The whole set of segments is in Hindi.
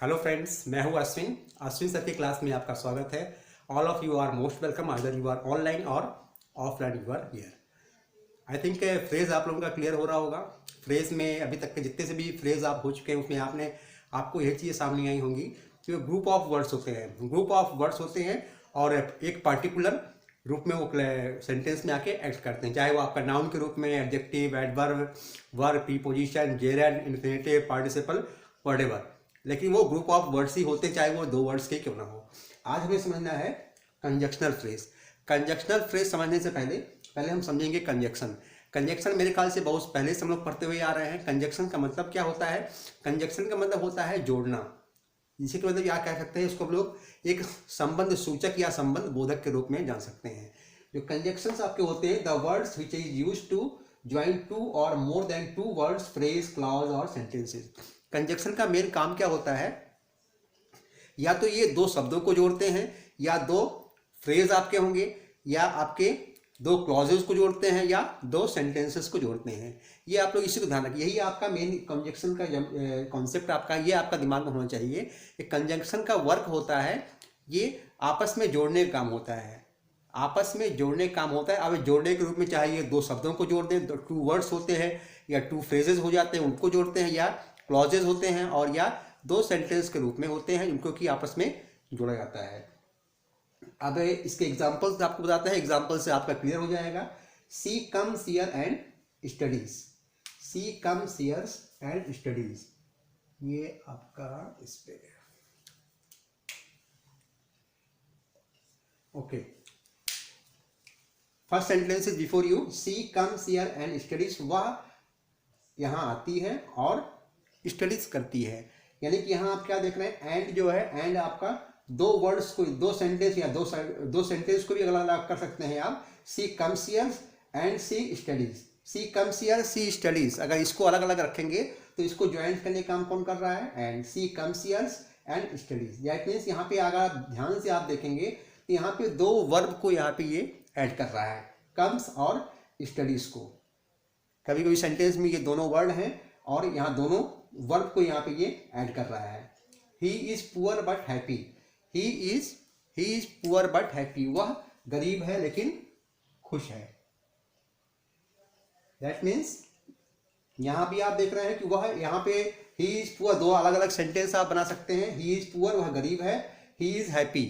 हेलो फ्रेंड्स, मैं हूं अश्विन। अश्विन सर की क्लास में आपका स्वागत है। All of you are most welcome, either you are online और offline you are here. I think phrase आप लोगों का क्लियर हो रहा होगा। फ्रेज में अभी तक के जितने से भी फ्रेज आप हो चुके हैं उसमें आपको यही चीज़ें सामने आई होंगी कि ग्रुप ऑफ वर्ड्स होते हैं, ग्रुप ऑफ वर्ड्स होते हैं और एक पर्टिकुलर रूप में वो सेंटेंस में आके एक्ट करते हैं, चाहे वो आपका नाउन के रूप में, adjective, adverb, verb, preposition, gerund, infinitive, participle, whatever. लेकिन वो ग्रुप ऑफ वर्ड्स ही होते हैं, चाहे वो दो वर्ड्स के क्यों ना हो। आज हमें समझना है कंजक्शनल फ्रेज। कंजक्शनल फ्रेज समझने से पहले हम समझेंगे कंजक्शन। कंजक्शन मेरे ख्याल से बहुत पहले से हम लोग पढ़ते हुए आ रहे हैं। कंजक्शन का मतलब क्या होता है? कंजक्शन का मतलब होता है जोड़ना। इसी के मतलब क्या कह सकते हैं, इसको हम लोग एक संबंध सूचक या संबंध बोधक के रूप में जान सकते हैं। जो कंजक्शंस आपके होते हैं, the words which is used to join two और more than two words, phrase, clause और सेंटेंसेस। कंजक्शन का मेन काम क्या होता है? या तो ये दो शब्दों को जोड़ते हैं, या दो फ्रेज आपके होंगे, या आपके दो क्लॉजेस को जोड़ते हैं, या दो सेंटेंसेस को जोड़ते हैं। ये आप लोग इसी को ध्यान रखिए, यही आपका मेन कंजक्शन का कॉन्सेप्ट आपका ये आपका दिमाग में होना चाहिए। एक कंजक्शन का वर्क होता है, ये आपस में जोड़ने का काम होता है, आपस में जोड़ने का काम होता है। अब जोड़ने के रूप में चाहे ये दो शब्दों को जोड़ दें, टू वर्ड्स होते हैं, या टू फ्रेजेस हो जाते हैं उनको जोड़ते हैं, या क्लॉजेज होते हैं, और या दो सेंटेंस के रूप में होते हैं जिनको कि आपस में जोड़ा जाता है। अब इसके एग्जांपल्स आपको बताते हैं, एग्जांपल से आपका क्लियर हो जाएगा। She comes here and studies, she comes here and studies, ये आपका इस पे okay. First sentence is before you, she comes here and studies, वह यहाँ आती है और स्टडीज करती है। यानी कि यहाँ आप क्या देख रहे हैं, एंड जो है, एंड आपका दो वर्ड्स को, दो सेंटेंस या दो सेंटेंस को भी अलग अलग कर सकते हैं आप। She comes here and she studies, she comes here she studies, अगर इसको अलग अलग रखेंगे तो इसको ज्वाइंट करने का काम कौन कर रहा है? And. She comes here and studies, that means यहाँ पे अगर आप ध्यान से आप देखेंगे तो यहाँ पे दो वर्ब को यहाँ पे ये ऐड कर रहा है, कम्स और स्टडीज को। कभी कभी सेंटेंस में ये दोनों वर्ड हैं और यहाँ दोनों वर्ब को यहाँ पे ये ऐड कर रहा है। He is poor but happy, he is poor but happy, वह गरीब है लेकिन खुश है। दैट मीन्स यहाँ भी आप देख रहे हैं कि वह, यहाँ पे ही इज पुअर, दो अलग अलग सेंटेंस आप बना सकते हैं। ही इज पुअर, वह गरीब है, ही इज हैप्पी,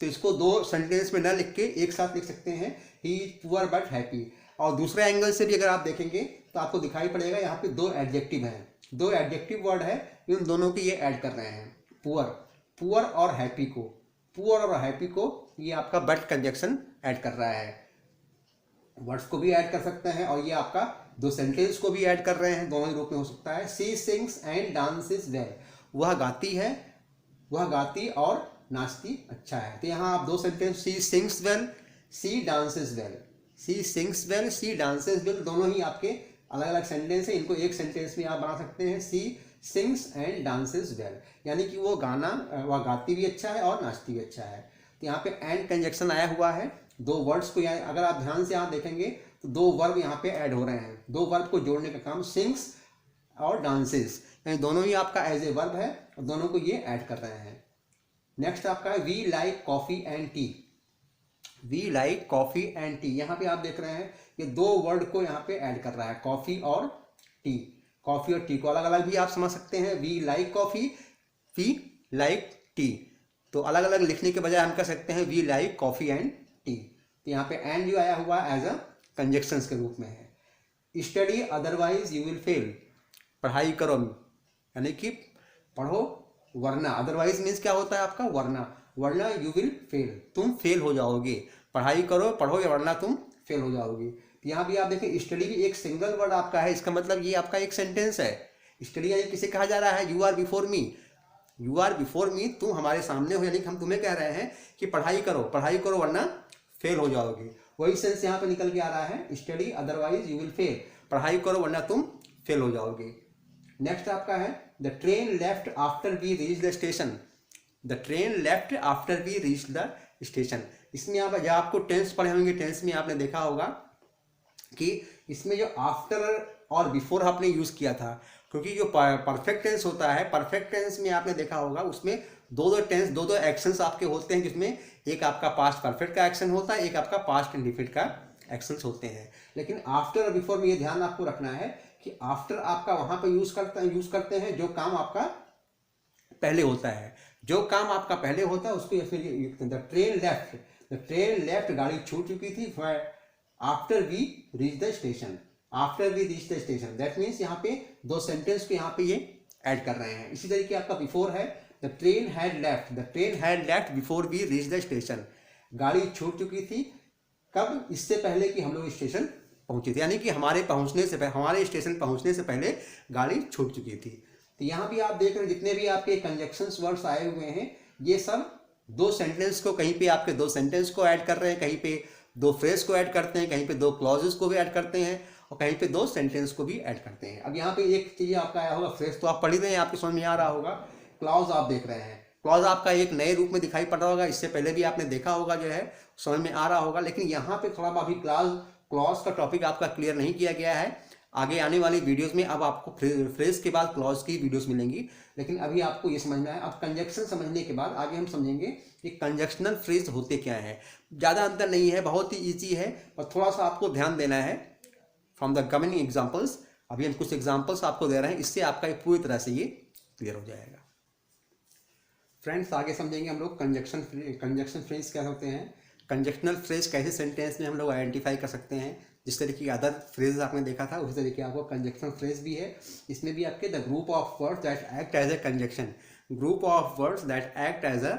तो इसको दो सेंटेंस में न लिख के एक साथ लिख सकते हैं, he is poor but happy. और दूसरे एंगल से भी अगर आप देखेंगे तो आपको दिखाई पड़ेगा यहाँ पे दो एडजेक्टिव हैं, दो एडजेक्टिव वर्ड है, इन दोनों की ये ऐड कर रहे हैं, पुअर, पुअर और हैप्पी को, पुअर और हैप्पी को ये आपका बट कंजक्शन ऐड कर रहा है। वर्ड्स को भी ऐड कर सकते हैं और ये आपका दो सेंटेंस को भी ऐड कर रहे हैं, दोनों ही रूप में हो सकता है। सी सिंग्स एंड डांसेस वेल, वह गाती है, वह गाती और नाचती अच्छा है। तो यहाँ आप दो सेंटेंस, सी सिंग्स वेल, सी डांसेस वेल, सी सिंग्स वेल, सी डांसेस वेल, दोनों ही आपके अलग अलग सेंटेंस है, इनको एक सेंटेंस में आप बना सकते हैं, सी सिंग्स एंड डांसेस वेल, यानी कि वो वह गाती भी अच्छा है और नाचती भी अच्छा है। तो यहाँ पे एंड कंजक्शन आया हुआ है, दो वर्ड्स को, यहाँ अगर आप ध्यान से यहाँ देखेंगे तो दो वर्ब यहाँ पे ऐड हो रहे हैं, दो वर्ब को जोड़ने का काम, सिंग्स और डांसेस, यानी दोनों ही आपका एज ए वर्ब है और दोनों को ये ऐड कर रहे हैं। नेक्स्ट आपका है we like coffee and tea, we like coffee and tea, यहाँ पे आप देख रहे हैं ये दो वर्ड को यहाँ पे ऐड कर रहा है, कॉफी और टी। कॉफी और टी को अलग अलग भी आप समझ सकते हैं, we like coffee, we like tea, तो अलग अलग लिखने के बजाय हम कह सकते हैं we like coffee and tea. तो यहाँ पे एंड जो आया हुआ एज अ कंजक्शंस के रूप में है। Study otherwise you will fail, पढ़ाई करो यानी कि पढ़ो वरना, अदरवाइज मीन्स क्या होता है आपका? वरना, वरना यू विल फेल, तुम फेल हो जाओगे, पढ़ाई करो, पढ़ो, या वरना तुम फेल हो जाओगे। तो यहाँ भी आप देखें स्टडी भी एक सिंगल वर्ड आपका है, इसका मतलब ये आपका एक सेंटेंस है। स्टडी यानी किसे कहा जा रहा है? You are before me, you are before me, तुम हमारे सामने हो, यानी कि हम तुम्हें कह रहे हैं कि पढ़ाई करो, पढ़ाई करो वरना फेल हो जाओगे। वही सेंस यहाँ पे निकल के आ रहा है, study otherwise you will fail, पढ़ाई करो वरना तुम फेल हो जाओगे। नेक्स्ट आपका है the train left after we reach the station, the train left after we reach the station. इसमें आप जब आपको टेंस पढ़े होंगे, टेंस में आपने देखा होगा कि इसमें जो आफ्टर और बिफोर आपने यूज़ किया था, क्योंकि जो परफेक्ट टेंस होता है, परफेक्ट टेंस में आपने देखा होगा उसमें दो दो एक्शंस आपके होते हैं, जिसमें एक आपका पास्ट परफेक्ट का एक्शन होता है, एक आपका पास्ट इंडिफिनिट का एक्शंस होते हैं। लेकिन आफ्टर और बिफोर में ये ध्यान आपको रखना है कि आफ्टर आपका वहां पर यूज करते हैं जो काम आपका पहले होता है। जो काम आपका पहले होता है उसको द ट्रेन लेफ्ट, गाड़ी छूट चुकी थी, after we reach the station, after we reach the station, that means यहाँ पे दो सेंटेंस को यहाँ पे ये ऐड कर रहे हैं। इसी तरीके आपका बिफोर है, the train had left before we reach the station, गाड़ी छूट चुकी थी कब, इससे पहले कि हम लोग स्टेशन पहुंचे थे, यानी कि हमारे स्टेशन पहुंचने से पहले गाड़ी छूट चुकी थी। तो यहाँ भी आप देख रहे हैं जितने भी आपके कंजक्शंस वर्ड्स आए हुए हैं ये सब दो सेंटेंस को, कहीं पे आपके दो सेंटेंस को ऐड कर रहे हैं, कहीं पे दो फ्रेज को ऐड करते हैं, कहीं पे दो क्लॉजेस को भी ऐड करते हैं और कहीं पे दो सेंटेंस को भी ऐड करते हैं। अब यहाँ पे एक चीज आपका आया होगा, फ्रेज तो आप पढ़ ही रहे हैं, आपके समझ में आ रहा होगा। क्लॉज आप देख रहे हैं, क्लॉज आपका एक नए रूप में दिखाई पड़ रहा होगा, इससे पहले भी आपने देखा होगा, जो है समझ में आ रहा होगा। लेकिन यहाँ पे थोड़ा अभी क्लॉज का टॉपिक आपका क्लियर नहीं किया गया है। आगे आने वाली वीडियोस में अब आपको फ्रेज के बाद क्लॉज की वीडियोस मिलेंगी, लेकिन अभी आपको ये समझना है। अब कंजक्शन समझने के बाद आगे हम समझेंगे कि कंजक्शनल फ्रेज होते क्या है। ज़्यादा अंतर नहीं है, बहुत ही ईजी है, और थोड़ा सा आपको ध्यान देना है फ्रॉम द कमिंग एग्जाम्पल्स। अभी हम कुछ एग्जाम्पल्स आपको दे रहे हैं, इससे आपका पूरी तरह से ये क्लियर हो जाएगा। फ्रेंड्स, आगे समझेंगे हम लोग कंजक्शन फ्रेज क्या होते हैं, कंजक्शनल फ्रेज कैसे सेंटेंस में हम लोग आइडेंटिफाई कर सकते हैं। जिस तरीके की अदर फ्रेज आपने देखा था उसी तरीके आपको कंजक्शन फ्रेज भी है। इसमें भी आपके the group of words that act as a conjunction, group of words that act as a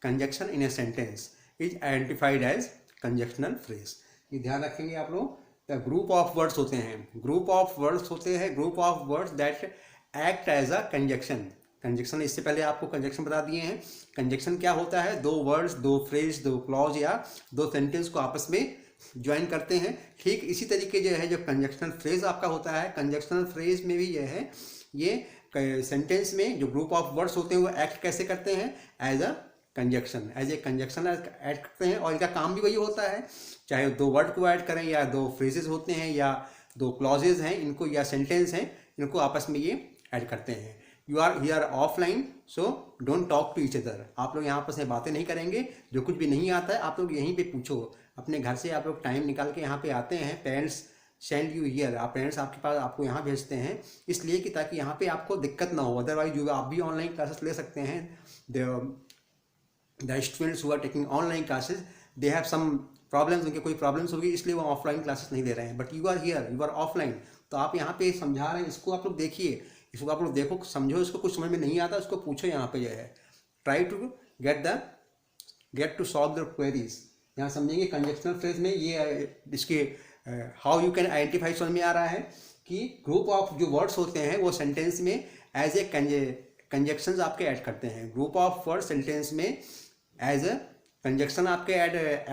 conjunction in a sentence is identified as conjunctional phrase. ये ध्यान रखेंगे आप लोग। द ग्रुप ऑफ वर्ड्स होते हैं, group of words that act as a conjunction. Conjunction इससे पहले आपको कंजक्शन बता दिए हैं। कंजक्शन क्या होता है, दो वर्ड्स, दो फ्रेज, दो क्लॉज या दो सेंटेंस को आपस में ज्वाइन करते हैं। ठीक इसी तरीके जो है जो कंजक्शनल फ्रेज आपका होता है, कंजक्शनल फ्रेज में भी यह है, ये सेंटेंस में जो ग्रुप ऑफ वर्ड्स होते हैं वो एक्ट कैसे करते हैं, एज ए कंजक्शन ऐड करते हैं। और इनका काम भी वही होता है, चाहे दो वर्ड को ऐड करें या दो फ्रेजेस होते हैं या दो क्लॉजेज हैं इनको या सेंटेंस हैं, इनको आपस में ये ऐड करते हैं। You are here offline so don't talk to each other. आप लोग यहाँ पर से बातें नहीं करेंगे, जो कुछ भी नहीं आता है आप लोग यहीं पे पूछो। अपने घर से आप लोग टाइम निकाल के यहाँ पे आते हैं, पेरेंट्स सेंड यू हियर, आप पेरेंट्स आपके पास आपको यहाँ भेजते हैं इसलिए कि ताकि यहाँ पे आपको दिक्कत ना हो। अदरवाइज जो आप भी ऑनलाइन क्लासेस ले सकते हैं। The students who are taking online classes they have some problems, उनके कोई प्रॉब्लम्स होगी इसलिए वो ऑफलाइन क्लासेस नहीं दे रहे हैं। But you are here, you are offline, तो आप यहाँ पे समझा रहे हैं, इसको आप लोग देखिए, इसको आप लोग देखो, समझो, इसको कुछ समझ में नहीं आता उसको पूछो। यहाँ पे जो है try to get to solve the queries. यहाँ समझेंगे कंजक्शनल फ्रेज में ये इसके हाउ यू कैन आइडेंटिफाई समझ में आ रहा है कि ग्रुप ऑफ जो वर्ड्स होते हैं वो सेंटेंस में एज ए कंजक्शंस आपके ऐड करते हैं। ग्रुप ऑफ वर्ड सेंटेंस में एज ए कंजक्शन आपके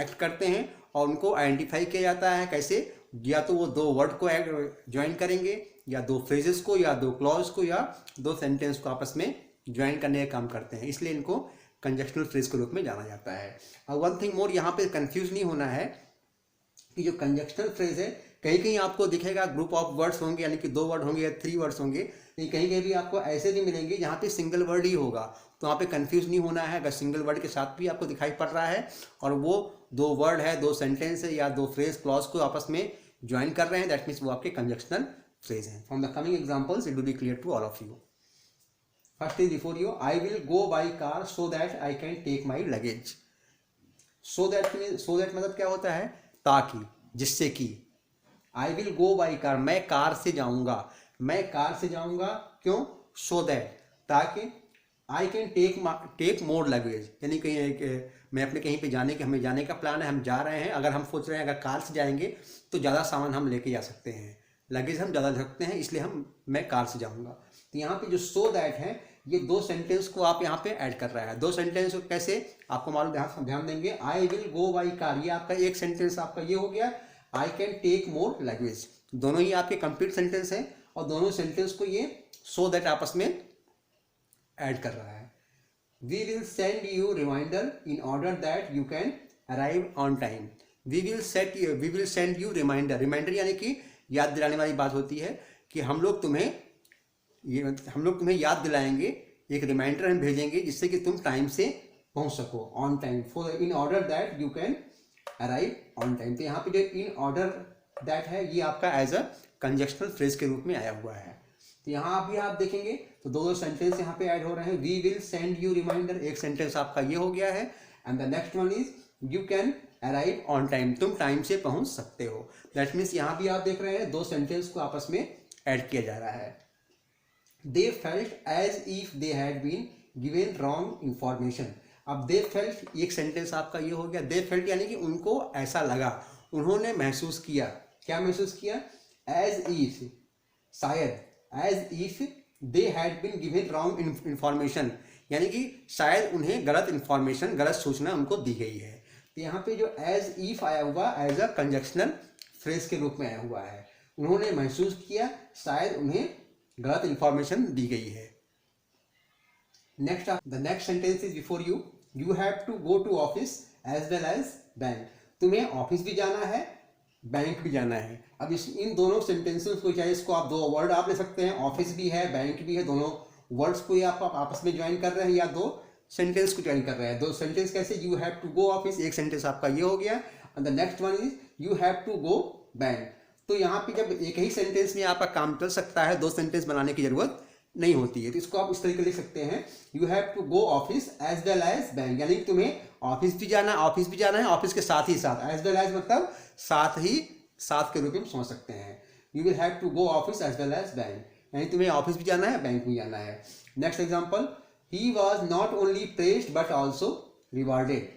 एक्ट करते हैं और उनको आइडेंटिफाई किया जाता है कैसे, या तो वो दो वर्ड को ज्वाइन करेंगे या दो फ्रेजेस को या दो क्लॉज को या दो सेंटेंस को आपस में ज्वाइन करने का काम करते हैं, इसलिए इनको कंजक्शनल फ्रेज के रूप में जाना जाता है। और वन थिंग मोर, यहाँ पे कंफ्यूज नहीं होना है कि जो कंजक्शनल फ्रेज है कहीं कहीं आपको दिखेगा ग्रुप ऑफ वर्ड्स होंगे, यानी कि दो वर्ड होंगे या 3 वर्ड्स होंगे, लेकिन कहीं कहीं भी आपको ऐसे भी मिलेंगे जहाँ पे सिंगल वर्ड ही होगा। तो वहाँ पे कंफ्यूज नहीं होना है। अगर सिंगल वर्ड के साथ भी आपको दिखाई पड़ रहा है और वो दो वर्ड है, दो सेंटेंस है या दो फ्रेज क्लॉज को आपस में ज्वाइन कर रहे हैं, दैट मीन्स वो आपके कंजक्शनल फ्रेज हैं। From the coming examples it will be clear to all of you. First is before you, I will go by car so that I can take my luggage. So that मतलब क्या होता है, ताकि, जिससे कि। I will go by car, मैं कार से जाऊंगा, मैं कार से जाऊंगा, क्यों, सो दैट, ताकि I can take more luggage, यानी कहीं मैं अपने कहीं पे हमें जाने का प्लान है, हम जा रहे हैं, अगर हम सोच रहे हैं अगर कार से जाएंगे तो ज़्यादा सामान हम लेके जा सकते हैं, लगेज हम ज़्यादा रखते हैं, इसलिए मैं कार से जाऊंगा। तो यहाँ पे जो सो दैट है ये दो सेंटेंस को आप यहाँ पे ऐड कर रहा है। दो सेंटेंस को कैसे आपको मालूम, ध्यान देंगे। I will go by car, ये आपका एक सेंटेंस आपका ये हो गया। I can take more luggage, दोनों ही आपके कंप्लीट सेंटेंस हैं और दोनों सेंटेंस को ये सो दैट आपस में ऐड कर रहा है। We will send you reminder in order that you can arrive on time. We will send you reminder, reminder यानी कि याद दिलाने वाली बात होती है कि हम लोग तुम्हें ये हम लोग तुम्हें याद दिलाएंगे, एक रिमाइंडर हम भेजेंगे जिससे कि तुम टाइम से पहुंच सको, on time, for in order that you can arrive on time. तो यहाँ पे जो इन ऑर्डर दैट है ये आपका एज अ कंजक्शनल फ्रेज के रूप में आया हुआ है। तो यहाँ भी आप देखेंगे तो दो सेंटेंस यहाँ पे ऐड हो रहे हैं। We will send you reminder, एक सेंटेंस आपका ये हो गया है, and the next one is you can arrive on time, तुम टाइम से पहुंच सकते हो। दैट मीन्स यहाँ भी आप देख रहे हैं दो सेंटेंस को आपस में ऐड किया जा रहा है। They felt as if they had been given wrong information. अब दे फेल्ट, एक सेंटेंस आपका ये हो गया, दे फेल्ट यानी कि उनको ऐसा लगा, उन्होंने महसूस किया, क्या महसूस किया, एज इफ, शायद, as if they had been given wrong information, यानी कि शायद उन्हें गलत इंफॉर्मेशन, गलत सूचना उनको दी गई है। तो यहाँ पे जो एज इफ आया हुआ एज अ कंजक्शनल फ्रेज के रूप में आया हुआ है, उन्होंने महसूस किया शायद उन्हें गलत इंफॉर्मेशन दी गई है। Next, the next sentence is before you, you have to go to office as well as bank. तुम्हें ऑफिस भी जाना है, बैंक भी जाना है। अब इन दोनों सेंटेंसेस को, चाहे इसको आप दो वर्ड आप ले सकते हैं, ऑफिस भी है, बैंक भी है, दोनों वर्ड्स को आप आपस में ज्वाइन कर रहे हैं या दो सेंटेंस को ज्वाइन कर रहे हैं। दो सेंटेंस कैसे, you have to go office, एक सेंटेंस आपका ये हो गया, and the next one is you have to go bank. तो यहाँ पे जब एक ही सेंटेंस में आपका काम चल सकता है, दो सेंटेंस बनाने की जरूरत नहीं होती है। तो इसको आप इस तरीके लिख सकते हैं, you have to go office as well as bank, यानी कि तुम्हें ऑफिस भी जाना है, ऑफिस के साथ ही साथ, एज वेल एज मतलब साथ के रूप में समझ सकते हैं। You will have to go office as well as bank, यानी तुम्हें ऑफिस भी जाना है, बैंक भी जाना है। Next example, he was not only praised but also rewarded.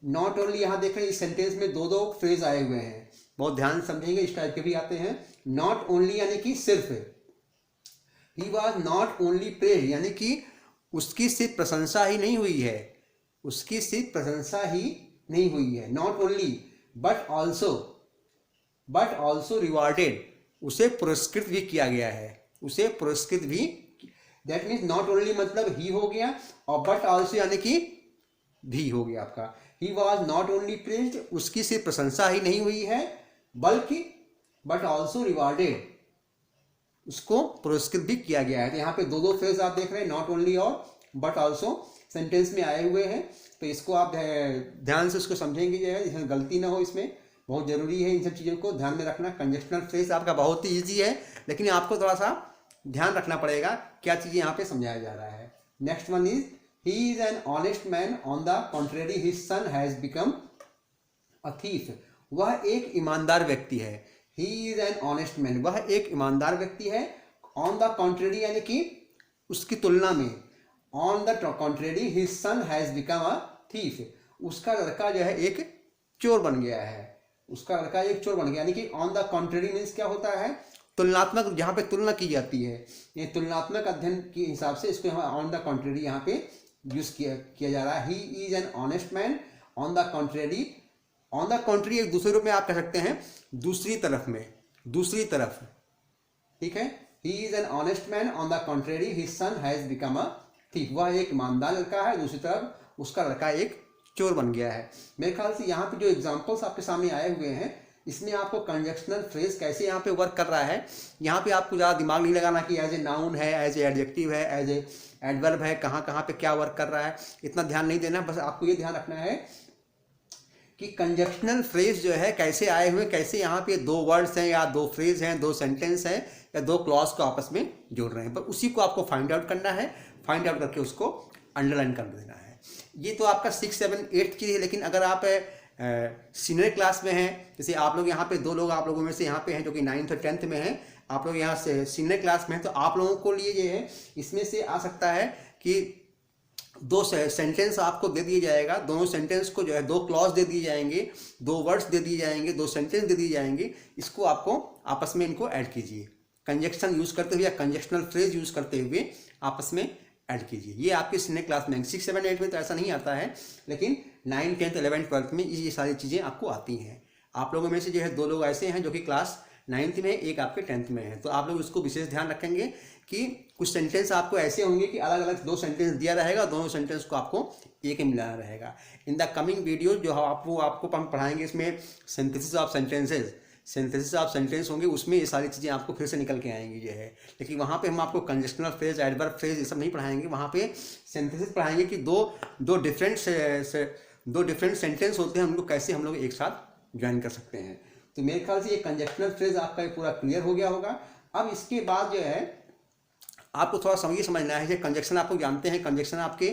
Not only, यहाँ देख रहे हैं इस सेंटेंस में दो दो फ्रेज आए हुए हैं, बहुत ध्यान समझेंगे, इस टाइप के भी आते हैं। नॉट ओनली यानी कि सिर्फ, he was not only praised यानी कि उसकी सिर्फ प्रशंसा ही नहीं हुई है, उसकी सिर्फ प्रशंसा ही नहीं हुई है। Not only but also rewarded, उसे पुरस्कृत भी किया गया है, उसे पुरस्कृत भी। दैट मीन्स नॉट ओनली मतलब ही हो गया, और बट ऑल्सो यानी कि भी हो गया आपका। He was not only praised, उसकी सिर्फ प्रशंसा ही नहीं हुई है, बल्कि बट ऑल्सो रिवार्डेड, उसको पुरस्कृत भी किया गया है। तो यहाँ पे दो दो फ्रेज आप देख रहे हैं, नॉट ओनली और बट ऑल्सो सेंटेंस में आए हुए हैं। तो इसको आप ध्यान से उसको समझेंगे, जो है गलती ना हो, इसमें बहुत जरूरी है इन सब चीज़ों को ध्यान में रखना। कंजक्शनल फ्रेज आपका बहुत ही ईजी है, लेकिन आपको थोड़ा सा ध्यान रखना पड़ेगा क्या चीज़ें यहाँ पे समझाया जा रहा है। Next one is, he is an honest man, on the contrary his son has become a thief. वह एक ईमानदार व्यक्ति है, he is an honest man, वह एक ईमानदार व्यक्ति है। ऑन द कॉन्ट्रेरी यानी कि उसकी तुलना में, on the contrary his son has become a thief, उसका लड़का जो है एक चोर बन गया है, उसका लड़का एक चोर बन गया। यानी कि ऑन द कॉन्ट्रेरी मीन्स क्या होता है, तुलनात्मक, जहाँ पे तुलना की जाती है, ये तुलनात्मक अध्ययन के हिसाब से इसको ऑन द कॉन्ट्रेरी यहाँ पे यूज किया जा रहा है। He is an honest man on the contrary, on the contrary एक दूसरे रूप में आप कह सकते हैं, दूसरी तरफ में, दूसरी तरफ, ठीक है। He is an honest man on the contrary his son has become a thief, वह एक ईमानदार लड़का है, दूसरी तरफ उसका लड़का एक चोर बन गया है। मेरे ख्याल से यहाँ पे जो एग्जाम्पल्स आपके सामने आए हुए हैं, इसमें आपको कंजक्शनल फ्रेज कैसे यहाँ पे वर्क कर रहा है, यहाँ पे आपको ज़्यादा दिमाग नहीं लगाना कि एज ए नाउन है, एज ए एडजेक्टिव है, एज ए एडवर्ब है, कहाँ कहाँ पे क्या वर्क कर रहा है, इतना ध्यान नहीं देना। बस आपको ये ध्यान रखना है कि कंजक्शनल फ्रेज जो है कैसे आए हुए, कैसे यहाँ पे दो वर्ड्स हैं या दो फ्रेज हैं, दो सेंटेंस हैं या दो क्लॉज को आपस में जोड़ रहे हैं, पर उसी को आपको फाइंड आउट करना है, फाइंड आउट करके उसको अंडरलाइन कर देना है। ये तो आपका 6, 7, 8 की है। लेकिन अगर आप सीनियर क्लास में हैं, जैसे आप लोग यहाँ पे दो लोग आप लोगों में से यहाँ पे हैं जो कि 9th और 10th में हैं, आप लोग यहाँ से सीनियर क्लास में हैं, तो आप लोगों को लिए ये है, इसमें से आ सकता है कि दो सेंटेंस आपको दे दिया जाएगा, दोनों सेंटेंस को जो है दो क्लॉज दे दिए जाएंगे, दो वर्ड्स दे दिए जाएंगे, दो सेंटेंस दे दिए जाएंगे, इसको आपको आपस में इनको ऐड कीजिए, कंजक्शन यूज़ करते हुए या कंजक्शनल फ्रेज यूज़ करते हुए आपस में ऐड कीजिए। ये आपके सीनियर क्लास में 6, 7, 8 में तो ऐसा नहीं आता है, लेकिन 9, 10, 11, 12 में ये सारी चीज़ें आपको आती हैं। आप लोगों में से जो है दो लोग ऐसे हैं जो कि क्लास 9th में, एक आपके 10th में है, तो आप लोग इसको विशेष ध्यान रखेंगे कि कुछ सेंटेंस आपको ऐसे होंगे कि अलग अलग दो सेंटेंस दिया रहेगा, दोनों सेंटेंस को आपको एक में मिलाना रहेगा। इन द कमिंग वीडियो जो आपको हम पढ़ाएंगे, इसमें synthesis of sentences, synthesis of sentence होंगे उसमें ये सारी चीज़ें आपको फिर से निकल के आएंगी जो है। लेकिन वहाँ पे हम आपको कंजक्शनल फ्रेज, एडवर्ब फ्रेज ये सब नहीं पढ़ाएंगे, वहाँ पे सिंथेसिस पढ़ाएंगे कि दो डिफरेंट सेंटेंस होते हैं, उनको कैसे हम लोग एक साथ ज्वाइन कर सकते हैं। तो मेरे ख्याल से ये कंजक्शनल फ्रेज आपका ये पूरा क्लियर हो गया होगा। अब इसके बाद जो है आपको थोड़ा समझना है कि कंजक्शन आप लोग जानते हैं, कंजक्शन आपके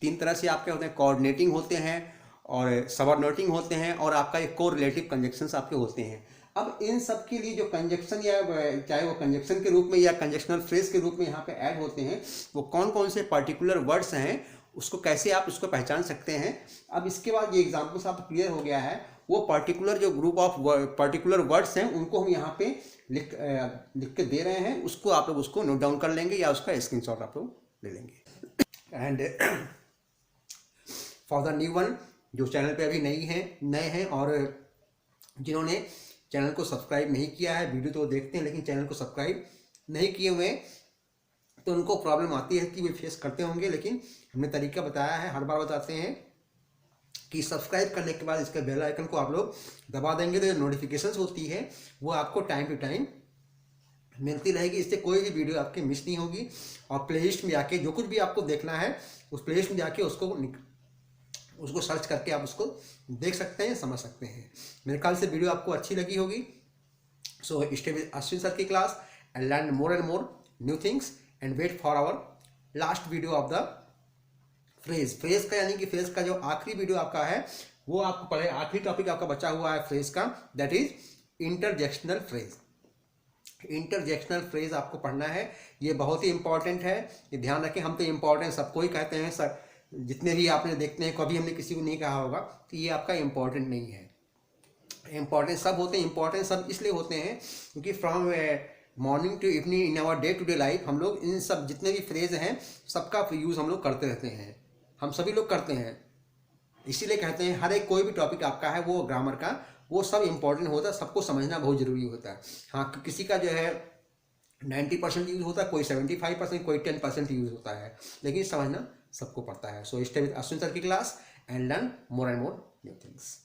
3 तरह से आपके होते हैं, कोऑर्डिनेटिंग होते हैं और सबऑर्डिनेटिंग होते हैं और आपका एक कोरिलेटिव कंजक्शंस आपके होते हैं। अब इन सब के लिए जो कंजक्शन या चाहे वो कंजक्शन के रूप में या कंजक्शनल फ्रेज के रूप में यहाँ पे ऐड होते हैं, वो कौन कौन से पर्टिकुलर वर्ड्स हैं, उसको कैसे आप उसको पहचान सकते हैं। अब इसके बाद ये एग्जाम्पल्स आप क्लियर हो गया है, वो पर्टिकुलर जो ग्रुप ऑफ पर्टिकुलर वर्ड्स हैं उनको हम यहाँ पे लिख के दे रहे हैं, उसको आप लोग उसको नोट डाउन कर लेंगे या उसका स्क्रीनशॉट आप लोग ले लेंगे। And for the new one, जो चैनल पे अभी नए हैं और जिन्होंने चैनल को सब्सक्राइब नहीं किया है, वीडियो तो देखते हैं लेकिन चैनल को सब्सक्राइब नहीं किए हुए, तो उनको प्रॉब्लम आती है कि वे फेस करते होंगे। लेकिन हमने तरीका बताया है, हर बार बताते हैं कि सब्सक्राइब करने के बाद इसके बेल आइकन को आप लोग दबा देंगे तो जो नोटिफिकेशंस होती है वो आपको टाइम टू टाइम मिलती रहेगी। इससे कोई भी वीडियो आपकी मिस नहीं होगी। और प्लेलिस्ट में जाके जो कुछ भी आपको देखना है उस प्लेलिस्ट में जाके उसको सर्च करके आप उसको देख सकते हैं, समझ सकते हैं। मेरे ख्याल से वीडियो आपको अच्छी लगी होगी। So stay with Ashwin sir की class and learn more and more new things and wait for our last video of the phrase का, यानी कि फ्रेज का जो आखिरी वीडियो आपका है वो आपको पढ़े, आखिरी टॉपिक आपका बचा हुआ है फ्रेज का, दैट इज इंटरजेक्शनल फ्रेज। इंटरजेक्शनल फ्रेज आपको पढ़ना है, ये बहुत ही इंपॉर्टेंट है, ये ध्यान रखें। हम तो इंपॉर्टेंट सबको ही कहते हैं सर, जितने भी आपने देखते हैं, कभी हमने किसी को नहीं कहा होगा कि ये आपका इंपॉर्टेंट नहीं है। इंपॉर्टेंट सब होते हैं, इंपॉर्टेंट सब इसलिए होते हैं क्योंकि from morning to evening in our day to day life हम लोग इन सब जितने भी फ्रेज हैं सबका यूज़ हम लोग करते रहते हैं, हम सभी लोग करते हैं। इसीलिए कहते हैं हर एक कोई भी टॉपिक आपका है वो ग्रामर का, वो सब इंपॉर्टेंट होता है, सबको समझना बहुत ज़रूरी होता है। हाँ, किसी का जो है 90% यूज़ होता है, कोई 75%, कोई 10% यूज़ होता है, लेकिन समझना सबको पड़ता है। So stay with Ashwin sir की class and learn more and more new things.